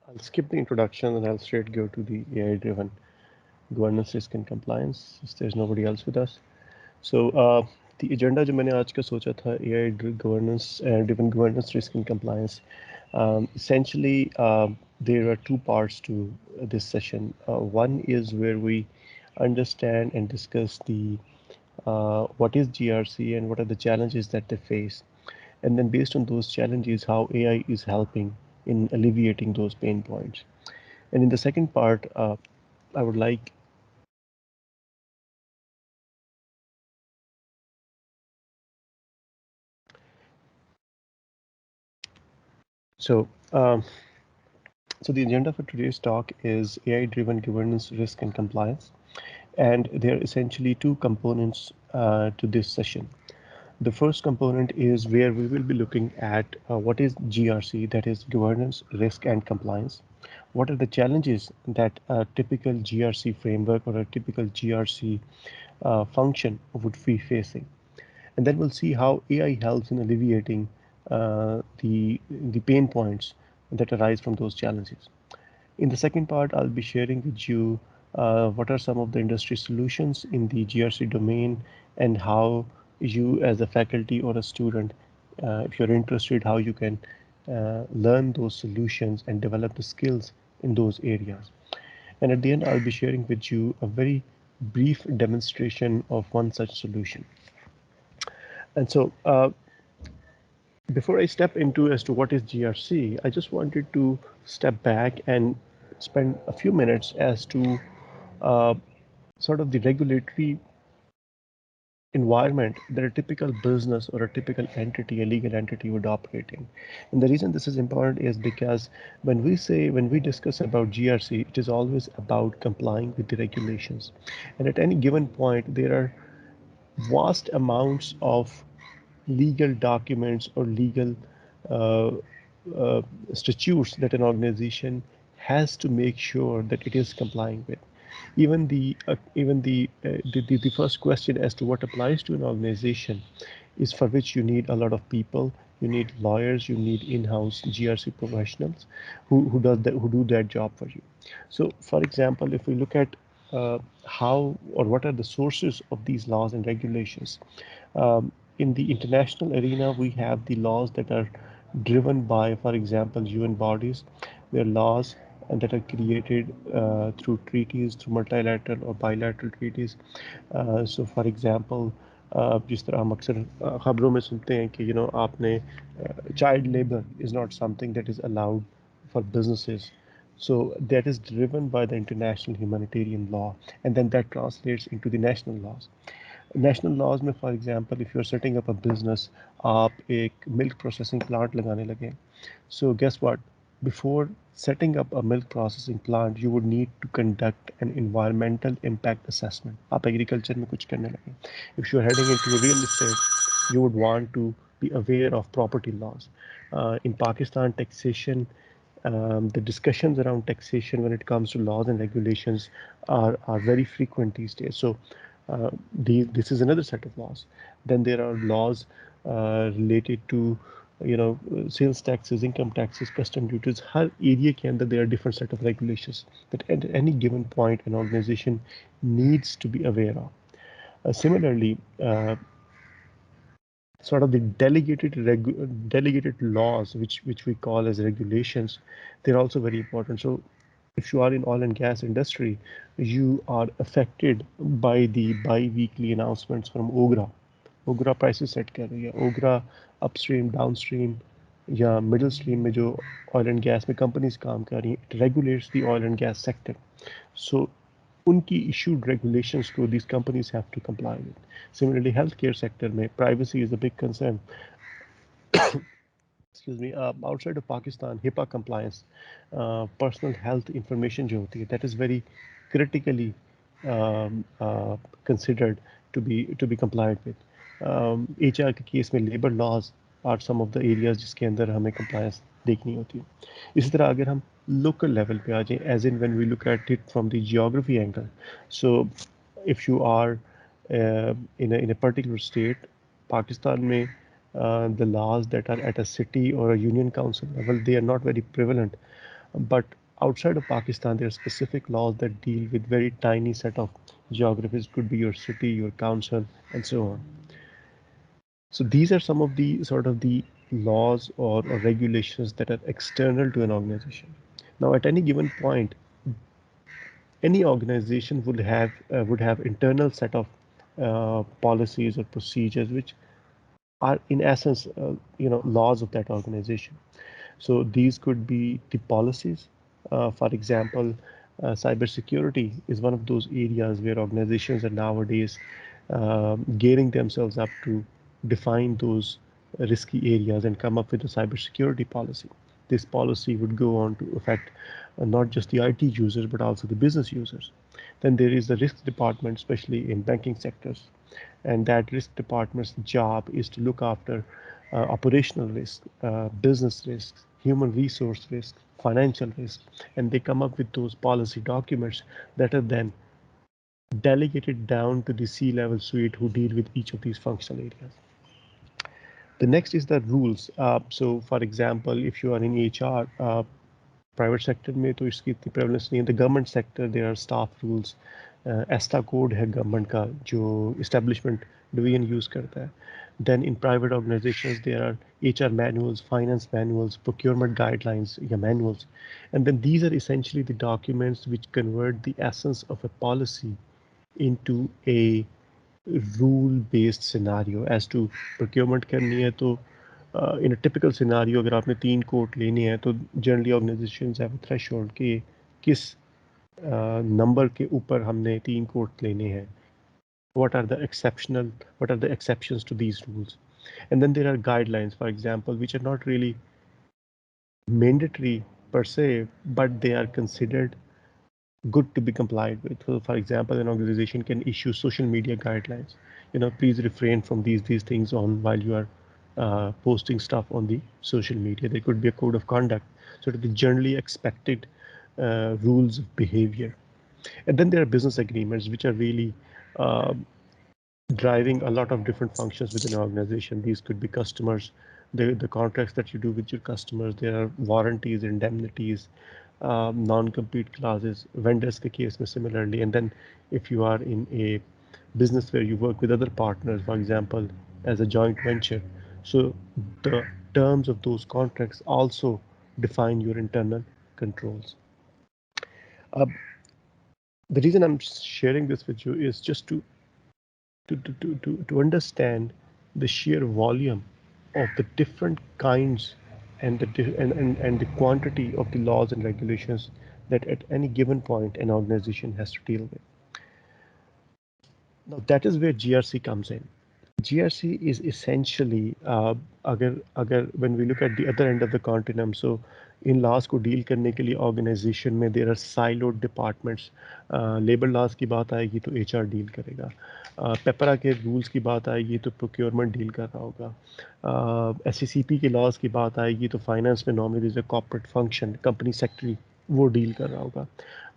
I'll skip the introduction and I'll straight go to the AI-driven governance, risk and compliance, since there's nobody else with us. So the agenda जो मैंने आज का सोचा था AI driven governance, risk and compliance. Essentially, there are two parts to this session. One is where we understand and discuss the what is GRC and what are the challenges that they face, and then based on those challenges, how AI is helping in alleviating those pain points. And in the second part, I would like so so the agenda for today's talk is AI-driven governance, risk, and compliance, and there are essentially two components to this session. The first component is where we will be looking at what is GRC, that is governance, risk, and compliance. What are the challenges that a typical GRC framework or a typical GRC function would be facing? And then we'll see how AI helps in alleviating the pain points that arise from those challenges. In the second part, I'll be sharing with you what are some of the industry solutions in the GRC domain and how you as a faculty or a student, if you're interested, how you can learn those solutions and develop the skills in those areas. And at the end, I'll be sharing with you a very brief demonstration of one such solution. And so before I step into as to what is GRC, I just wanted to step back and spend a few minutes as to uh, sort of the regulatory environment that a typical business or a typical entity, a legal entity would operate in. And the reason this is important is because when we discuss about GRC, it is always about complying with the regulations. And at any given point, there are vast amounts of legal documents or legal uh, uh, statutes that an organization has to make sure that it is complying with. Even the first question as to what applies to an organization is for which you need a lot of people. You need lawyers, you need in-house GRC professionals who do that job for you. So, for example, if we look at how or what are the sources of these laws and regulations, in the international arena, we have the laws that are driven by, for example, UN bodies. There are laws that are created through treaties, through multilateral or bilateral treaties. So, for example, जिस तरह हम अक्सर खबरों में सुनते हैं कि आपने child labor is not something that is allowed for businesses. So that is driven by the international humanitarian law, and then that translates into the national laws. National laws में for example if you are setting up a business, आप एक milk processing plant लगाने लगे, so guess what, before setting up a milk processing plant you would need to conduct an environmental impact assessment. आप agriculture में कुछ करने लगे, if you are heading into real estate you would want to be aware of property laws. In Pakistan, taxation, the discussions around taxation when it comes to laws and regulations are very frequent these days. So this is another set of laws. Then there are laws related to sales taxes, income taxes, custom duties. Her area के अंदर there are different set of regulations that at any given point an organization needs to be aware of. Similarly, sort of the delegated laws, which we call as regulations, they're also very important. So if you are in oil and gas industry, you are affected by the bi-weekly announcements from OGRA. OGRA prices set कर रही है, OGRA upstream downstream या middle stream में जो oil and gas में companies काम कर रही हैं, it regulates the oil and gas sector. So उनकी इशूड रेगुलेशंस को these companies have to comply with. Similarly, healthcare sector में privacy is a big concern. Excuse me, outside of Pakistan, HIPAA compliance, personal health information जो होती है, that is very critically considered to be complied with. HR के case में labour laws are some of the areas जिसके अंदर हमें compliance देखनी होती है. इसी तरह अगर हम लोकल लेवल पे आ जाएं, as in when we look at it from the geography angle, so if you are in a particular state, Pakistan में the laws that are at a city or a union council level, they are not very prevalent. But outside of Pakistan, there are specific laws that deal with very tiny set of geographies. Could be your city, your council, and so on. So these are some of the sort of the laws or regulations that are external to an organization. Now, at any given point, any organization would have internal set of policies or procedures which are in essence laws of that organization. So these could be the policies. For example, cybersecurity is one of those areas where organizations are nowadays gearing themselves up to define those risky areas and come up with a cybersecurity policy. This policy would go on to affect not just the IT users but also the business users. Then there is the risk department, especially in banking sectors, and that risk department's job is to look after operational risk, business risks, human resource risk, financial risk, and they come up with those policy documents that are then delegated down to the C-level suite who deal with each of these functional areas. The next is the rules. So, for example, if you are in HR, private sector में तो इसकी इतनी prevalence नहीं है. The government sector there are staff rules. ESTA code है government का जो establishment division use करता है. Then in private organisations there are HR manuals, finance manuals, procurement guidelines, yeah, manuals, and then these are essentially the documents which convert the essence of a policy into a rule-based scenario. As to procurement करनी है तो in a typical scenario अगर आपने 3 coat लेने हैं तो generally organizations have a threshold कि किस नंबर के ऊपर हमने 3 कोट लेने हैं. What are the exceptions to these rules? And then there are guidelines, for example, which are not really mandatory per se, but they are considered good to be complied with. So, for example, an organization can issue social media guidelines. Please refrain from these things on while you are posting stuff on the social media. There could be a code of conduct, sort of the generally expected rules of behavior. And then there are business agreements, which are really uh, driving a lot of different functions within an organization. These could be customers, the contracts that you do with your customers. There are warranties, indemnities, non-compete clauses, vendors के case में similarly. And then if you are in a business where you work with other partners, for example, as a joint venture, so the terms of those contracts also define your internal controls. Uh, the reason I'm sharing this with you is just to understand the sheer volume of the different kinds and the quantity of the laws and regulations that at any given point an organization has to deal with. Now that is where GRC comes in. GRC is essentially when we look at the other end of the continuum, so in laws को deal करने के लिए organization में there are siloed departments. Labor laws की बात आएगी तो HR deal करेगा. पेपरा के rules की बात आएगी तो procurement deal कर रहा होगा. SCCP के laws की बात आएगी तो finance में normally there is a corporate function, company secretary वो डील कर रहा होगा.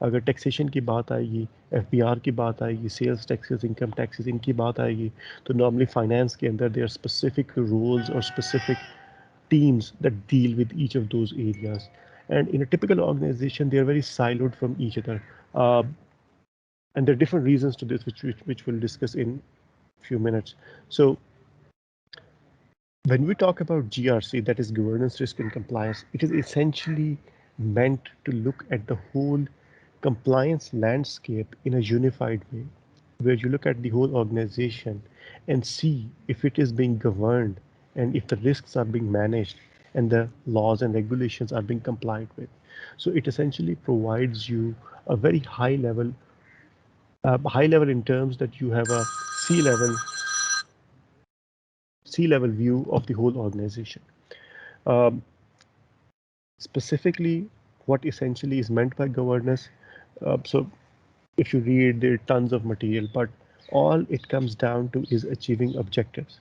अगर टैक्सेशन की बात आएगी, FBR की बात आएगी, सेल्स टैक्सेस, इनकम टैक्सेस, इनकी बात आएगी तो नॉर्मली फाइनेंस के अंदर देयर आर स्पेसिफिक रूल्स और specific teams that deal with each of those areas. And in a typical organization, they are very siloed from each other. And there are different reasons to this, which we'll discuss in a few minutes. So when we talk about GRC, that is governance, risk, and compliance, it is essentially meant to look at the whole compliance landscape in a unified way, where you look at the whole organization and see if it is being governed and if the risks are being managed and the laws and regulations are being complied with. So it essentially provides you a very high level in terms that you have a C-level view of the whole organization. Um, Specifically, what essentially is meant by governance. So if you read, there are tons of material, but all it comes down to is achieving objectives.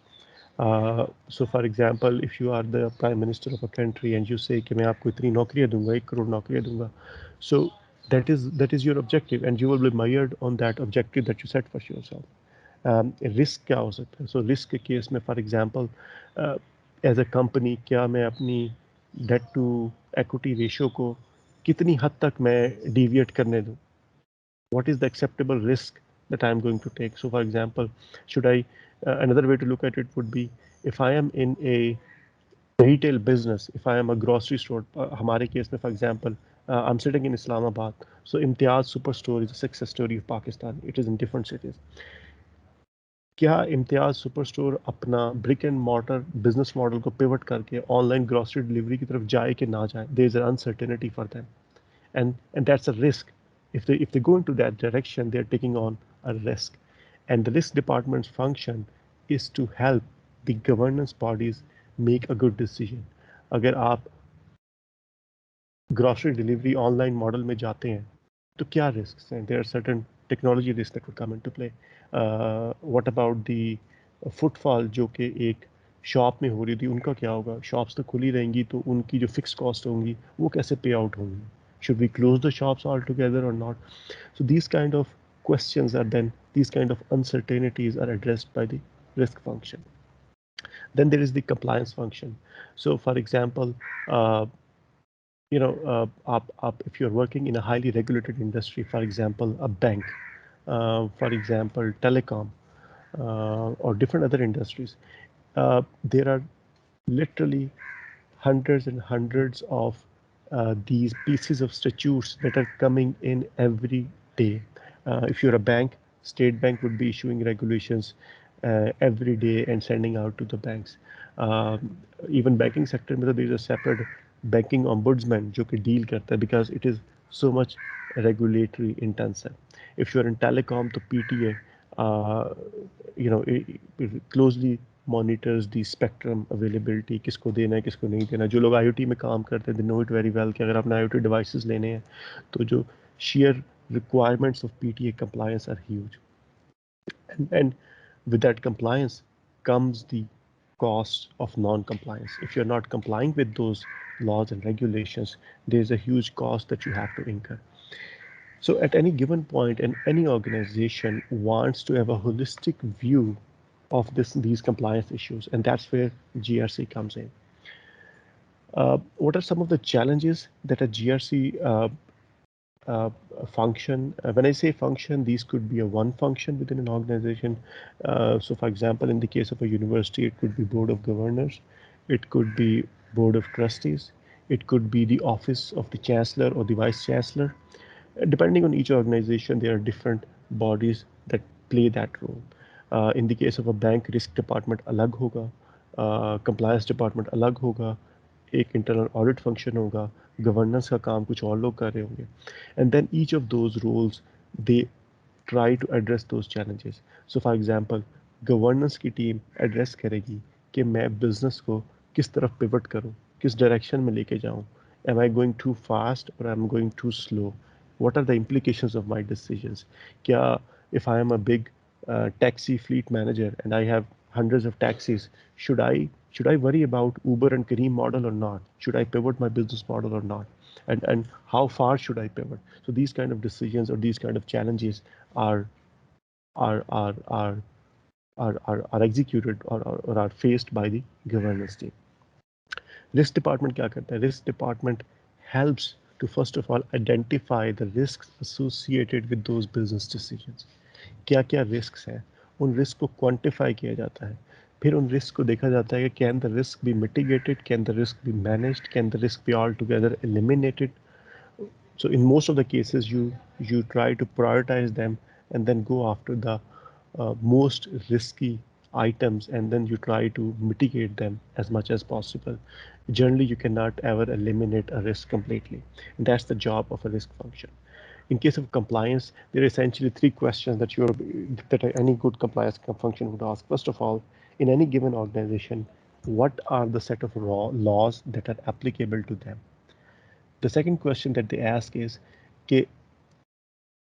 So for example, if you are the prime minister of a country and you say कि मैं आपको इतनी नौकरियां दूंगा, 1 करोड़ नौकरियां दूंगा, so that is your objective and you will be mired on that objective that you set for yourself. Risk क्या हो सकता है? सो रिस्क के केस में for example as a company क्या मैं अपनी डेट टू इक्विटी रेशियो को कितनी हद तक मैं deviate करने दूं? What is the acceptable risk that I'm going to take? So, for example, should I? Another way to look at it would be if I am in a retail business, if I am a grocery store, हमारे case में, for example, I'm sitting in Islamabad. So, Imtiaz Superstore is a success story of Pakistan. It is in different cities. क्या Imtiaz super store अपना brick and mortar business model को pivot करके online grocery delivery की तरफ जाए कि ना जाए? There is uncertainty for them, and that's a risk. If they go into that direction, they're taking on a risk, and the risk department's function is to help the governance bodies make a good decision. अगर आप grocery delivery online model में जाते हैं तो क्या risk हैं? There are certain technology risk that would come into play. What about the footfall जो कि एक शॉप में हो रही थी, उनका क्या होगा? शॉप्स तो खुली रहेंगी तो उनकी जो फिक्स कॉस्ट होंगी वो कैसे पे आउट होंगी? Should we close the shops altogether or not? So these kind of questions are then, these kind of uncertainties are addressed by the risk function. Then there is the compliance function. So for example, if you're working in a highly regulated industry, for example, a bank, for example, telecom, or different other industries, there are literally hundreds and hundreds of these pieces of statutes that are coming in every day. If you're a bank, State Bank would be issuing regulations every day and sending out to the banks. Even banking sector, there is a separate banking ombudsman जो कि deal करता है, because it is so much regulatory intensive. If you're in telecom, तो PTA, it closely monitors the spectrum availability, किसको देना है किसको नहीं देना. जो लोग IoT में काम करते हैं, they know it very well कि अगर आपने IoT devices लेने हैं तो जो sheer requirements of PTA compliance are huge. And with that compliance comes the cost of non-compliance. If you're not complying with those laws and regulations, there's a huge cost that you have to incur. So at any given point, and any organization wants to have a holistic view of these compliance issues, and that's where GRC comes in. What are some of the challenges that a GRC uh, function? When I say function, these could be a one function within an organization. So for example, in the case of a university, it could be board of governors, it could be board of trustees, it could be the office of the chancellor or the vice chancellor. Depending on each organization, there are different bodies that play that role. In the case of a bank, risk department अलग होगा, compliance department अलग होगा, एक internal audit function होगा, governance का काम कुछ और लोग कर रहे होंगे. And then each of those roles, they try to address those challenges. So for example, governance की team address करेगी कि मैं business को किस तरफ pivot करूं, किस direction में लेके जाऊं. Am I going too fast or am I going too slow? What are the implications of my decisions? Kya, if I am a big taxi fleet manager and I have hundreds of taxis, should I worry about Uber and Careem model or not? Should I pivot my business model or not? And how far should I pivot? So these kind of decisions or these kind of challenges are are are are are executed or are faced by the governance team. Risk department क्या करता है? Risk department helps to first of all identify the risks associated with those business decisions. क्या क्या risks हैं, उन risk को quantify किया जाता है. फिर उन risk को देखा जाता है कि can the risk be mitigated, can the risk be managed, can the risk be altogether eliminated. So in most of the cases, you try to prioritize them and then go after the most risky items, and then you try to mitigate them as much as possible. Generally, you cannot ever eliminate a risk completely. And that's the job of a risk function. In case of compliance, there are essentially three questions that any good compliance function would ask. First of all, in any given organization, what are the set of laws that are applicable to them? The second question that they ask is, okay,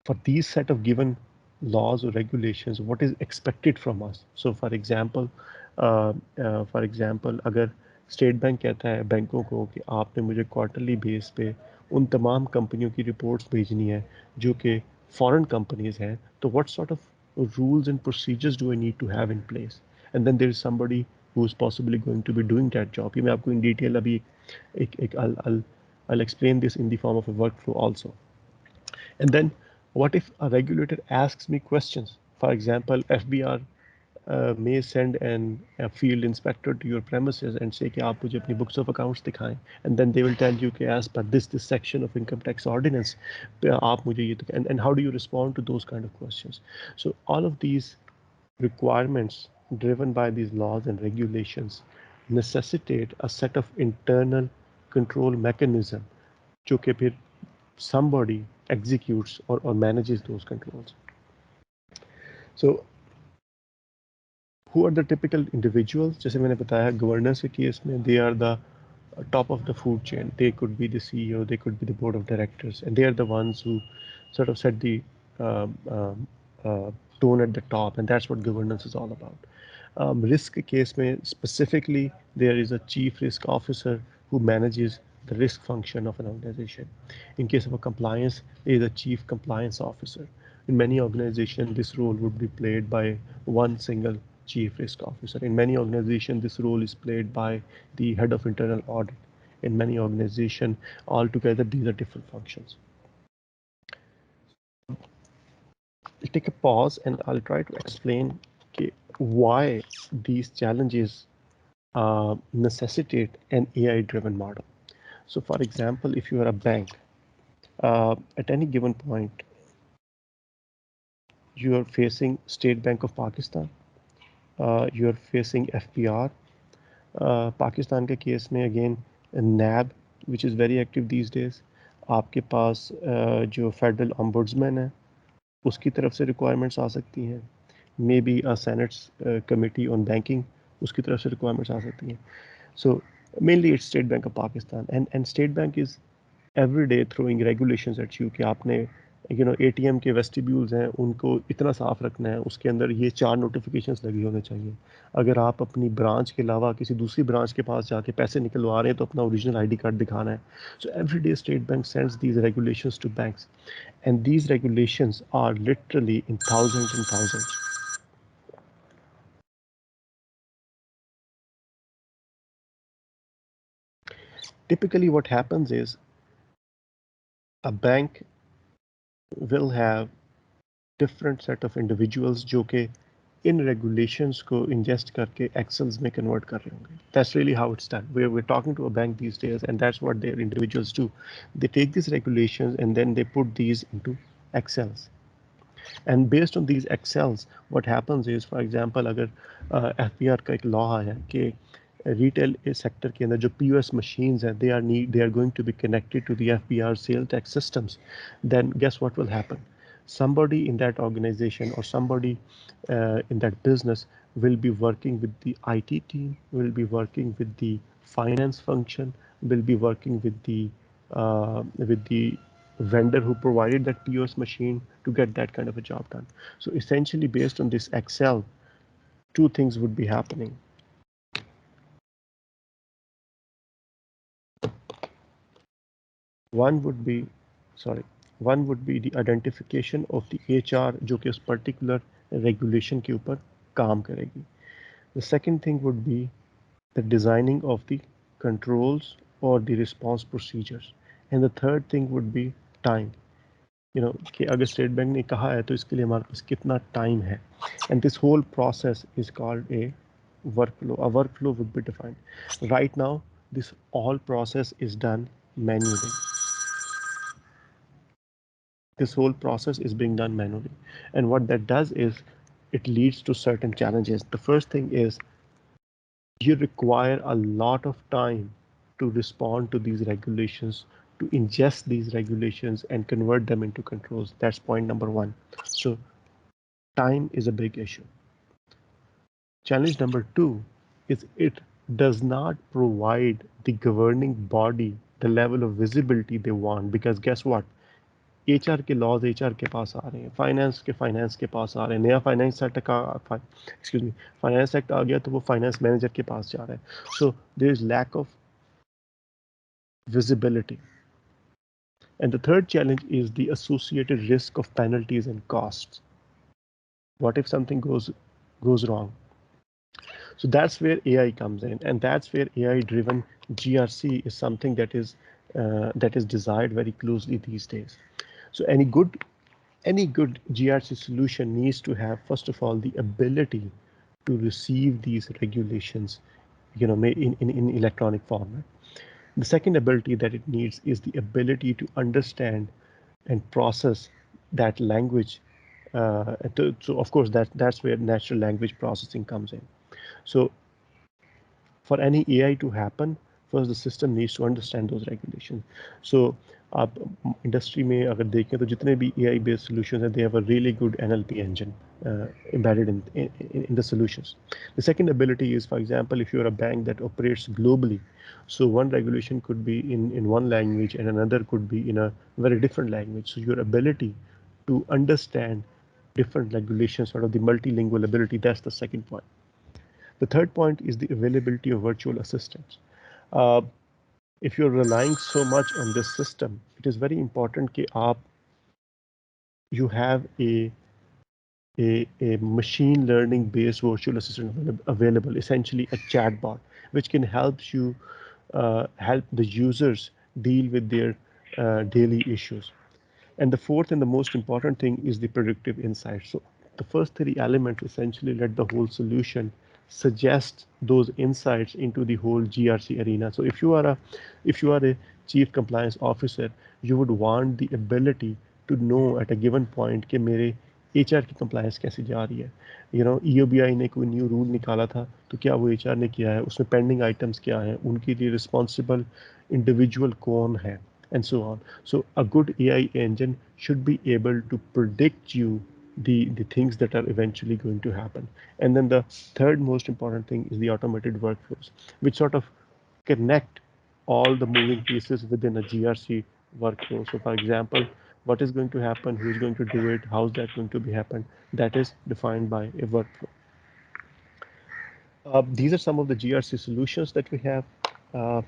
for these set of given laws or regulations, what is expected from us? So for example, अगर state bank कहता है बैंकों को कि आपने मुझे quarterly base पे उन तमाम कंपनियों की रिपोर्ट्स भेजनी है जो कि फॉरेन कंपनीज हैं, तो what sort of rules and procedures do I need to have in place? And then there is somebody who is possibly going to be doing that job. ये मैं आपको in detail अभी एक एक एक I'll explain this in the form of a workflow also. And then what if a regulator asks me questions? For example, FBR may send a field inspector to your premises and say कि आप मुझे अपनी books of accounts दिखाएं, and then they will tell you कि as per this section of income tax ordinance आप मुझे ये and how do you respond to those kind of questions? So all of these requirements driven by these laws and regulations necessitate a set of internal control mechanism जो कि फिर somebody executes or manages those controls. So who are the typical individuals? जैसे मैंने बताया governance के case में they are the top of the food chain. They could be the CEO, they could be the board of directors, and they are the ones who sort of set the um, um, uh, tone at the top, and that's what governance is all about. Risk case mein specifically, there is a chief risk officer who manages the risk function of an organization. In case of a compliance, there is a chief compliance officer. In many organizations, this role would be played by one single chief risk officer. In many organizations, this role is played by the head of internal audit. In many organizations, altogether, these are different functions. I'll take a pause and I'll try to explain why these challenges necessitate an AI-driven model. So for example, if you are a bank, at any given point, you are facing State Bank of Pakistan, you are facing FPR, Pakistan के case में again NAB which is very active these days, आपके पास जो federal ombudsman है उसकी तरफ से requirements आ सकती हैं, maybe a senate's committee on banking उसकी तरफ से रिक्वायरमेंट्स आ सकती हैं. So mainly it's State Bank of Pakistan, and State Bank is every day throwing regulations at you कि आपने ATM के वेस्टिब्यूल्स हैं उनको इतना साफ रखना है, उसके अंदर ये 4 नोटिफिकेशंस लगी होने चाहिए. अगर आप अपनी ब्रांच के अलावा किसी दूसरी ब्रांच के पास जाके पैसे निकलवा रहे हैं तो अपना ओरिजिनल आईडी कार्ड दिखाना है. So every day State Bank sends these regulations to banks, and these regulations are literally in thousands and thousands. Typically what happens is a bank will have different set of individuals जो कि इन regulations को ingest करके Excels में convert कर रहे होंगे. That's really how it's done. We're talking to a bank these days, and that's what their individuals do. They take these regulations and then they put these into Excels. And based on these Excels, what happens is, for example, अगर FPR का एक law है कि retail sector के अंदर जो POS machines हैं, they are going to be connected to the FBR sales tax systems, then guess what will happen? Somebody in that organization or somebody in that business will be working with the IT team, will be working with the finance function, will be working with the vendor who provided that POS machine to get that kind of a job done. So essentially, based on this Excel, two things would be happening. One would be the identification of the HR जो कि उस particular regulation के ऊपर काम करेगी. The second thing would be the designing of the controls or the response procedures. And the third thing would be time. कि अगर state bank ने कहा है तो इसके लिए हमारे पास कितना टाइम है. And this whole process is called a workflow. A workflow would be defined. Right now, this whole process is done manually. This whole process is being done manually. And what that does is it leads to certain challenges. The first thing is you require a lot of time to respond to these regulations, to ingest these regulations and convert them into controls. That's point number one. So time is a big issue. Challenge number two is it does not provide the governing body the level of visibility they want, because guess what? HR के laws HR के पास आ रहे हैं, finance के पास आ रहे हैं, नया finance act आ गया तो वो फाइनेंस मैनेजर के पास जा रहा है. So there is lack of visibility. And the third challenge is the associated risk of penalties and costs. What if something goes wrong? So that's where AI comes in, and that's where AI-driven GRC is something that is desired very closely these days. So any good GRC solution needs to have, first of all, the ability to receive these regulations, in electronic format. The second ability that it needs is the ability to understand and process that language. So of course that's where natural language processing comes in. So for any AI to happen, first the system needs to understand those regulations. So आप industry में अगर देखें तो जितने भी AI based solutions हैं, they have a really good NLP engine embedded in the solutions. The second ability is, for example, if you're a bank that operates globally, so one regulation could be in one language and another could be in a very different language. So your ability to understand different regulations, sort of the multilingual ability, that's the second point. The third point is the availability of virtual assistants. Uh, if you're relying so much on this system, it is very important that you have a machine learning based virtual assistant available, essentially a chatbot, which can help the users deal with their daily issues. And the fourth and the most important thing is the predictive insight. So the first three elements essentially let the whole solution suggest those insights into the whole GRC arena. So if you are a chief compliance officer, you would want the ability to know at a given point कि मेरे HR की compliance कैसे जा रही है. EOBI ने कोई new rule निकाला था तो क्या वो HR ने किया है, उसमें पेंडिंग आइटम्स क्या हैं, उनके लिए रिस्पॉन्सिबल इंडिविजुअल कौन है, and so on. So a good AI engine should be able to predict you the things that are eventually going to happen. And then the third most important thing is the automated workflows, which sort of connect all the moving pieces within a GRC workflow. So for example, what is going to happen, who's going to do it, how's that going to be happen, that is defined by a workflow. These are some of the GRC solutions that we have. Uh,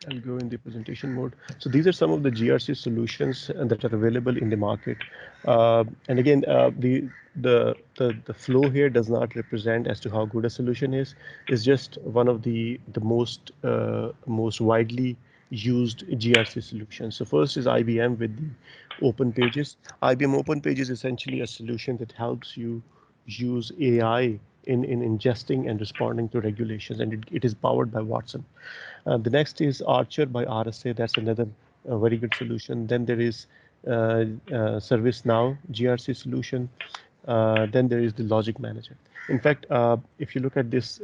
I'll go in the presentation mode. So these are some of the GRC solutions that are available in the market. And again, the flow here does not represent as to how good a solution is. It's just one of the most widely used GRC solutions. So first is IBM with the Open Pages. IBM Open Pages is essentially a solution that helps you use AI in ingesting and responding to regulations, and it is powered by Watson. The next is Archer by RSA. That's another very good solution. Then there is ServiceNow GRC solution. Then there is the Logic Manager. In fact, if you look at this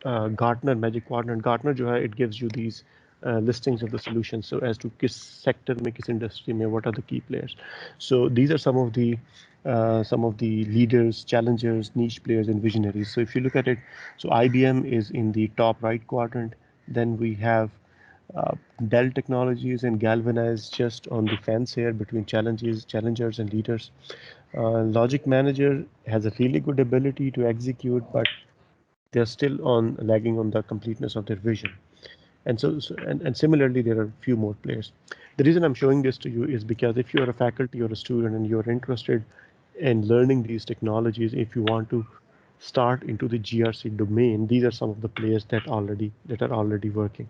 Gartner Magic Quadrant, Gartner जो है, it gives you these listings of the solutions. So as to किस sector में, किस industry में, what are the key players. So these are some of the leaders, challengers, niche players, and visionaries. So if you look at it, so IBM is in the top right quadrant. Then we have Dell Technologies and Galvanize just on the fence here between challengers and leaders. Logic Manager has a really good ability to execute, but they're still on lagging on the completeness of their vision. And similarly, there are a few more players. The reason I'm showing this to you is because if you're a faculty or a student and you're interested in learning these technologies, if you want to start into the GRC domain, these are some of the players that are already working.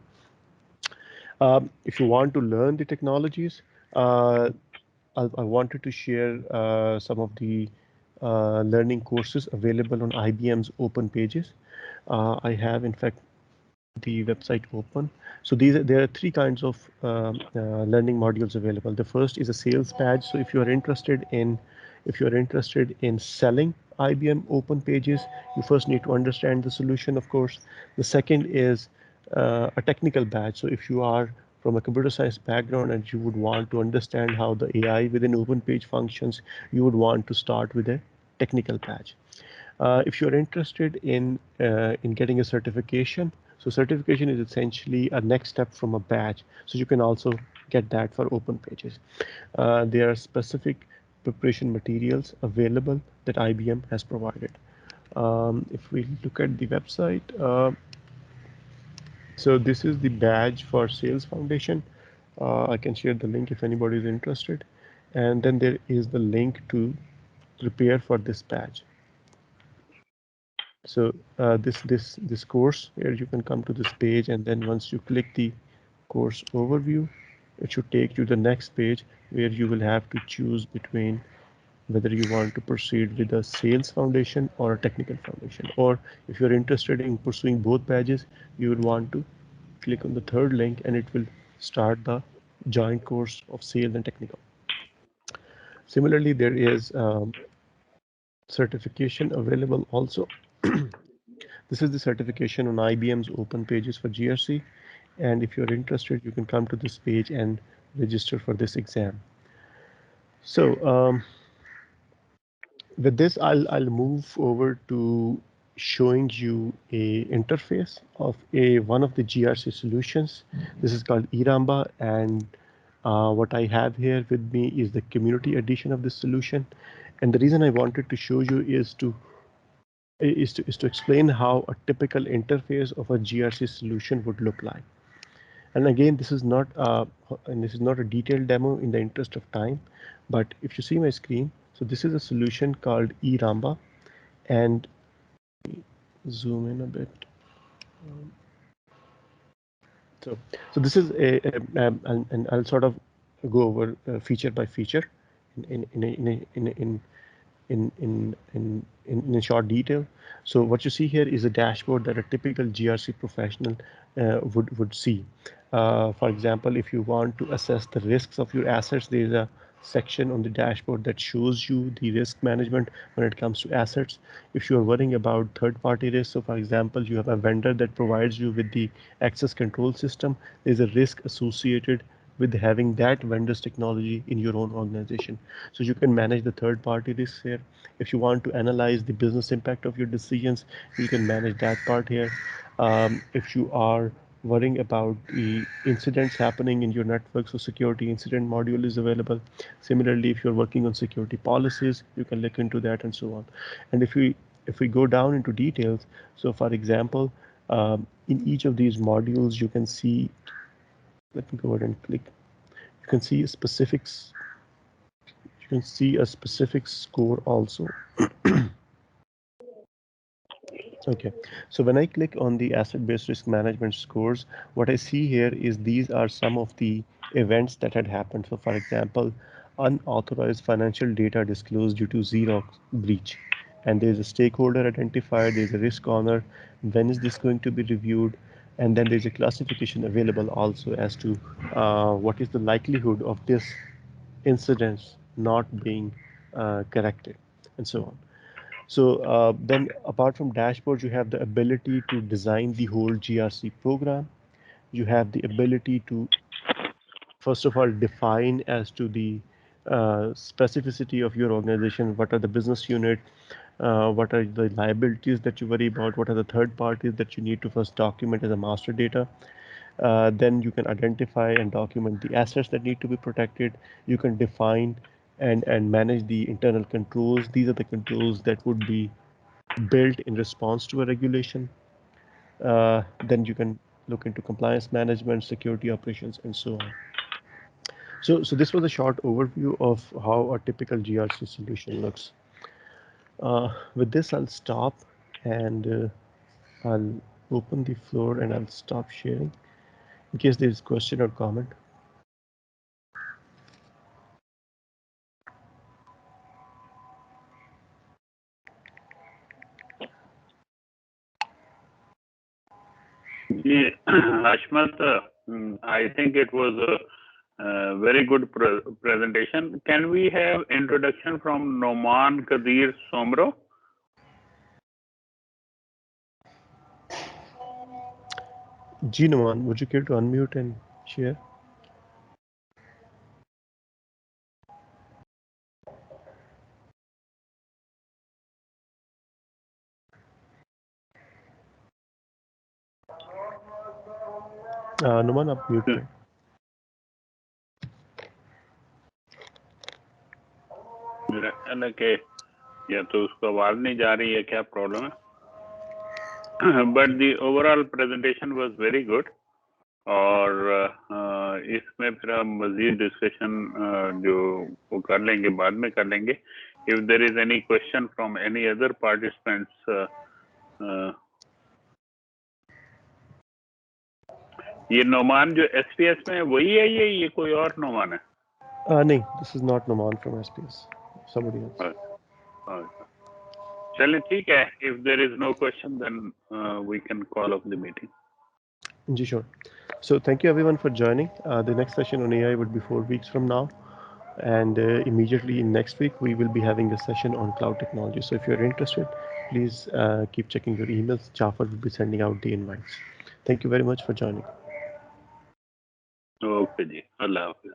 If you want to learn the technologies, uh, I wanted to share some of the learning courses available on IBM's Open Pages. I have, in fact, the website open. So there are three kinds of learning modules available. The first is a sales badge. So if you're interested in selling IBM Open Pages, you first need to understand the solution, of course. The second is a technical badge. So if you are from a computer science background and you would want to understand how the AI within Open Page functions, you would want to start with a technical badge. If you're interested in getting a certification, so certification is essentially a next step from a badge. So you can also get that for Open Pages. There are specific preparation materials available that IBM has provided. If we look at the website, so this is the badge for Sales Foundation. I can share the link if anybody is interested. And then there is the link to prepare for this badge. So this course here, you can come to this page, and then once you click the course overview, it should take you to the next page where you will have to choose between whether you want to proceed with a sales foundation or a technical foundation. Or if you're interested in pursuing both pages, you would want to click on the third link, and it will start the joint course of sales and technical. Similarly, there is certification available also. This is the certification on IBM's Open Pages for GRC. And if you're interested, you can come to this page and register for this exam. So with this, I'll move over to showing you a interface of a one of the GRC solutions. This is called Iramba, and what I have here with me is the community edition of this solution. And the reason I wanted to show you is to explain how a typical interface of a GRC solution would look like. And again, this is not a detailed demo in the interest of time, but if you see my screen, so this is a solution called Iramba, and zoom in a bit. So this is and I'll sort of go over feature by feature in a short detail. So what you see here is a dashboard that a typical GRC professional would see. For example, if you want to assess the risks of your assets, there is a section on the dashboard that shows you the risk management when it comes to assets. If you are worrying about third-party risks, so for example, you have a vendor that provides you with the access control system, there's a risk associated with having that vendor's technology in your own organization. So you can manage the third party risks here. If you want to analyze the business impact of your decisions, you can manage that part here. If you are worrying about the incidents happening in your network, so security incident module is available. Similarly, if you're working on security policies, you can look into that and so on. And if we go down into details, so for example, in each of these modules, you can see, let me go ahead and click. You can see specifics. You can see a specific score also. Okay, so when I click on the asset-based risk management scores, what I see here is these are some of the events that had happened. So for example, unauthorized financial data disclosed due to Xerox breach. And there's a stakeholder identified, there's a risk owner, when is this going to be reviewed? And then there's a classification available also as to what is the likelihood of this incidents not being corrected, and so on. So then apart from dashboards, you have the ability to design the whole GRC program. You have the ability to, first of all, define as to the specificity of your organization. What are the business unit? What are the liabilities that you worry about? What are the third parties that you need to first document as a master data? Then you can identify and document the assets that need to be protected. You can define and manage the internal controls. These are the controls that would be built in response to a regulation. Then you can look into compliance management, security operations, and so on. So this was a short overview of how a typical GRC solution looks. With this, I'll stop, and I'll open the floor, and I'll stop sharing in case there's question or comment. Yeah, Ashmat, I think it was a very good presentation. Can we have introduction from Noman Kadir Somro? Noman, would you care to unmute and share? Noman, आप mute करें. के या तो उसको आवाज नहीं जा रही है, क्या प्रॉब्लम है? But the overall presentation was very good, और इसमें फिर हम मजीद डिस्कशन जो वो कर लेंगे, बाद में कर लेंगे. If there is any question from any other participants, ये नोमान जो SPS में वही है ये कोई और नोमान है? नहीं, this is not Noman from SPS. Somebody else. चलिए ठीक है. If there is no question, then we can call off the meeting. Sure. So thank you everyone for joining. The next session on AI would be 4 weeks from now. And immediately in next week, we will be having a session on cloud technology. So if you're interested, please keep checking your emails. Jafar will be sending out the invites. Thank you very much for joining. Okay ji. Allah Hafiz.